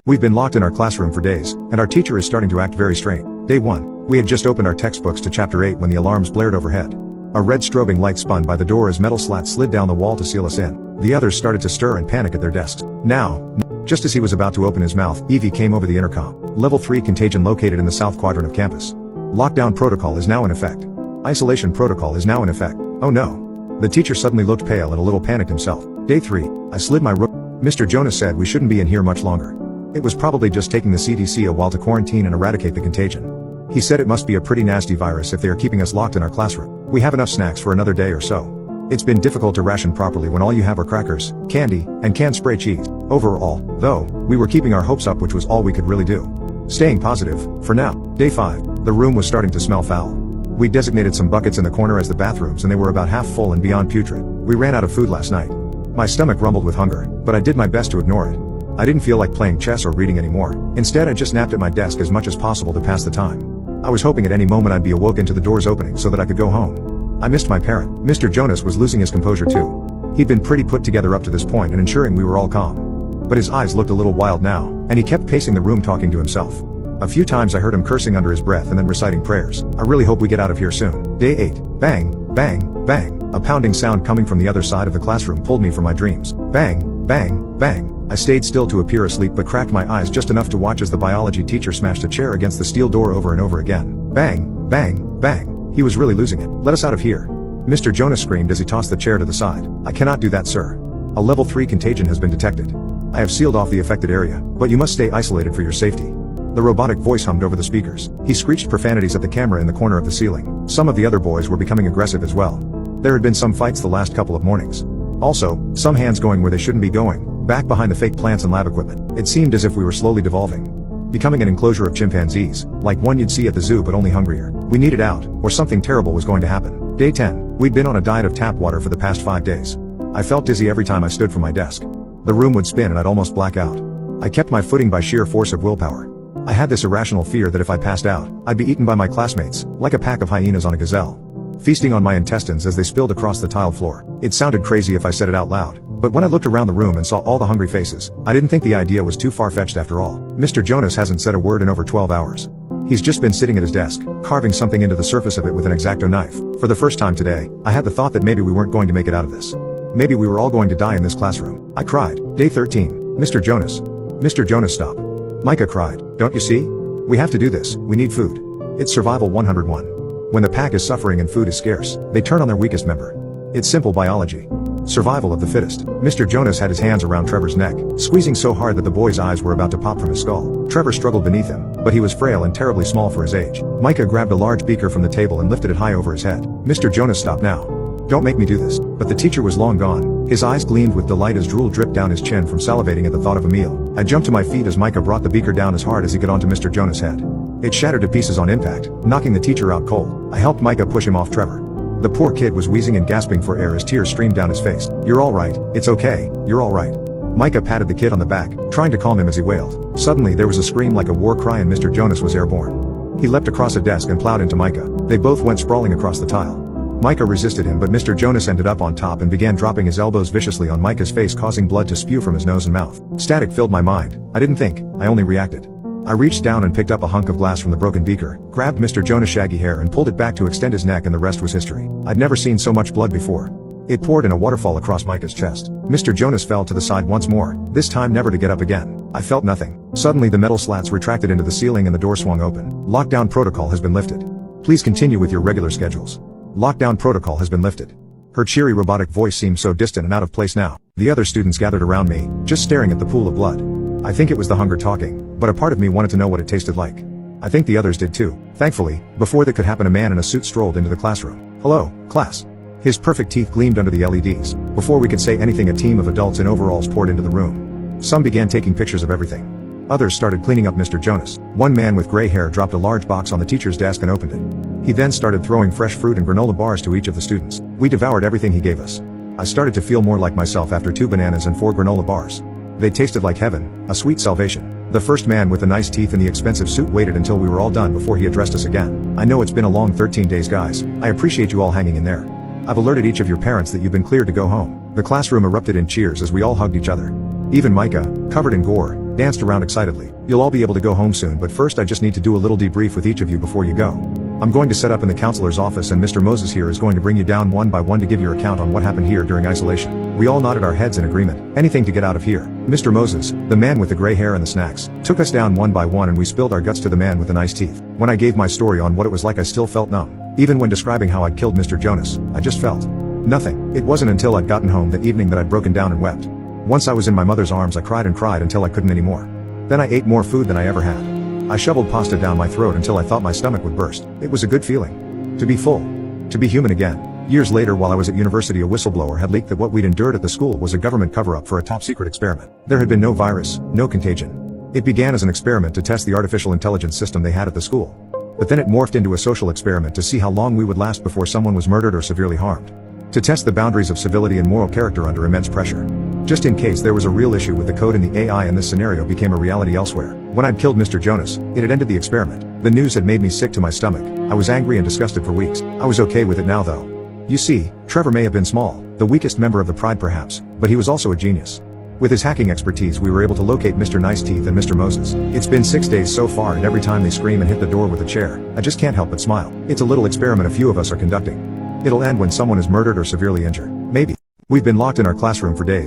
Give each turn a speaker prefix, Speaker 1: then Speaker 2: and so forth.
Speaker 1: We've been locked in our classroom for days, and our teacher is starting to act very strange. Day 1. We had just opened our textbooks to chapter 8 when the alarms blared overhead. A red strobing light spun by the door as metal slats slid down the wall to seal us in. The others started to stir and panic at their desks. Now, just as he was about to open his mouth, Evie came over the intercom. Level 3 contagion located in the south quadrant of campus. Lockdown protocol is now in effect. Isolation protocol is now in effect. Oh no. The teacher suddenly looked pale and a little panicked himself. Day 3. I slid my Mr. Jonas said we shouldn't be in here much longer. It was probably just taking the CDC a while to quarantine and eradicate the contagion. He said it must be a pretty nasty virus if they are keeping us locked in our classroom. We have enough snacks for another day or so. It's been difficult to ration properly when all you have are crackers, candy, and canned spray cheese. Overall, though, we were keeping our hopes up, which was all we could really do. Staying positive, for now. Day 5. The room was starting to smell foul. We designated some buckets in the corner as the bathrooms and they were about half full and beyond putrid. We ran out of food last night. My stomach rumbled with hunger, but I did my best to ignore it. I didn't feel like playing chess or reading anymore. Instead, I just napped at my desk as much as possible to pass the time. I was hoping at any moment I'd be awoken to the doors opening so that I could go home. I missed my parent. Mr. Jonas was losing his composure too. He'd been pretty put together up to this point and ensuring we were all calm. But his eyes looked a little wild now, and he kept pacing the room talking to himself. A few times I heard him cursing under his breath and then reciting prayers. I really hope we get out of here soon. Day 8. Bang, bang, bang. A pounding sound coming from the other side of the classroom pulled me from my dreams. Bang, bang, bang. I stayed still to appear asleep but cracked my eyes just enough to watch as the biology teacher smashed a chair against the steel door over and over again. Bang, bang, bang. He was really losing it. Let us out of here. Mr. Jonas screamed as he tossed the chair to the side. I cannot do that, sir. A level 3 contagion has been detected. I have sealed off the affected area, but you must stay isolated for your safety. The robotic voice hummed over the speakers. He screeched profanities at the camera in the corner of the ceiling. Some of the other boys were becoming aggressive as well. There had been some fights the last couple of mornings. Also, some hands going where they shouldn't be going, back behind the fake plants and lab equipment. It seemed as if we were slowly devolving. Becoming an enclosure of chimpanzees, like one you'd see at the zoo but only hungrier. We needed out, or something terrible was going to happen. Day 10. We'd been on a diet of tap water for the past 5 days. I felt dizzy every time I stood from my desk. The room would spin and I'd almost black out. I kept my footing by sheer force of willpower. I had this irrational fear that if I passed out, I'd be eaten by my classmates, like a pack of hyenas on a gazelle, feasting on my intestines as they spilled across the tiled floor. It sounded crazy if I said it out loud, but when I looked around the room and saw all the hungry faces, I didn't think the idea was too far-fetched after all. Mr. Jonas hasn't said a word in over 12 hours. He's just been sitting at his desk, carving something into the surface of it with an X-Acto knife. For the first time today, I had the thought that maybe we weren't going to make it out of this. Maybe we were all going to die in this classroom. I cried. Day 13. Mr. Jonas. Mr. Jonas, stop. Micah cried. Don't you see? We have to do this. We need food. It's survival 101. When the pack is suffering and food is scarce, they turn on their weakest member. It's simple biology. Survival of the fittest. Mr. Jonas had his hands around Trevor's neck, squeezing so hard that the boy's eyes were about to pop from his skull. Trevor struggled beneath him, but he was frail and terribly small for his age. Micah grabbed a large beaker from the table and lifted it high over his head. Mr. Jonas, stop now. Don't make me do this. But the teacher was long gone. His eyes gleamed with delight as drool dripped down his chin from salivating at the thought of a meal. I jumped to my feet as Micah brought the beaker down as hard as he could onto Mr. Jonas' head. It shattered to pieces on impact, knocking the teacher out cold. I helped Micah push him off Trevor. The poor kid was wheezing and gasping for air as tears streamed down his face. You're all right. It's okay. You're all right. Micah patted the kid on the back, trying to calm him as he wailed. Suddenly there was a scream like a war cry and Mr. Jonas was airborne. He leapt across a desk and plowed into Micah. They both went sprawling across the tile. Micah resisted him but Mr. Jonas ended up on top and began dropping his elbows viciously on Micah's face, causing blood to spew from his nose and mouth. Static filled my mind. I didn't think, I only reacted. I reached down and picked up a hunk of glass from the broken beaker, grabbed Mr. Jonas' shaggy hair and pulled it back to extend his neck, and the rest was history. I'd never seen so much blood before. It poured in a waterfall across Micah's chest. Mr. Jonas fell to the side once more, this time never to get up again. I felt nothing. Suddenly the metal slats retracted into the ceiling and the door swung open. Lockdown protocol has been lifted. Please continue with your regular schedules. Lockdown protocol has been lifted. Her cheery robotic voice seemed so distant and out of place now. The other students gathered around me, just staring at the pool of blood. I think it was the hunger talking, but a part of me wanted to know what it tasted like. I think the others did too. Thankfully, before that could happen, a man in a suit strolled into the classroom. Hello, class. His perfect teeth gleamed under the LEDs. Before we could say anything, a team of adults in overalls poured into the room. Some began taking pictures of everything. Others started cleaning up Mr. Jonas. One man with gray hair dropped a large box on the teacher's desk and opened it. He then started throwing fresh fruit and granola bars to each of the students. We devoured everything he gave us. I started to feel more like myself after 2 bananas and 4 granola bars. They tasted like heaven, a sweet salvation. The first man with the nice teeth and the expensive suit waited until we were all done before he addressed us again. I know it's been a long 13 days, guys. I appreciate you all hanging in there. I've alerted each of your parents that you've been cleared to go home. The classroom erupted in cheers as we all hugged each other. Even Micah, covered in gore, danced around excitedly. You'll all be able to go home soon, but first I just need to do a little debrief with each of you before you go. I'm going to set up in the counselor's office and Mr. Moses here is going to bring you down one by one to give your account on what happened here during isolation. We all nodded our heads in agreement. Anything to get out of here. Mr. Moses, the man with the gray hair and the snacks, took us down one by one and we spilled our guts to the man with the nice teeth. When I gave my story on what it was like, I still felt numb. Even when describing how I'd killed Mr. Jonas, I just felt nothing. It wasn't until I'd gotten home that evening that I'd broken down and wept. Once I was in my mother's arms, I cried and cried until I couldn't anymore. Then I ate more food than I ever had. I shoveled pasta down my throat until I thought my stomach would burst. It was a good feeling. To be full. To be human again. Years later, while I was at university, a whistleblower had leaked that what we'd endured at the school was a government cover-up for a top-secret experiment. There had been no virus, no contagion. It began as an experiment to test the artificial intelligence system they had at the school. But then it morphed into a social experiment to see how long we would last before someone was murdered or severely harmed. To test the boundaries of civility and moral character under immense pressure. Just in case there was a real issue with the code in the AI and this scenario became a reality elsewhere. When I'd killed Mr. Jonas, it had ended the experiment. The news had made me sick to my stomach. I was angry and disgusted for weeks. I was okay with it now though. You see, Trevor may have been small, the weakest member of the Pride perhaps, but he was also a genius. With his hacking expertise, we were able to locate Mr. Nice Teeth and Mr. Moses. It's been 6 days so far, and every time they scream and hit the door with a chair, I just can't help but smile. It's a little experiment a few of us are conducting. It'll end when someone is murdered or severely injured. Maybe. We've been locked in our classroom for days.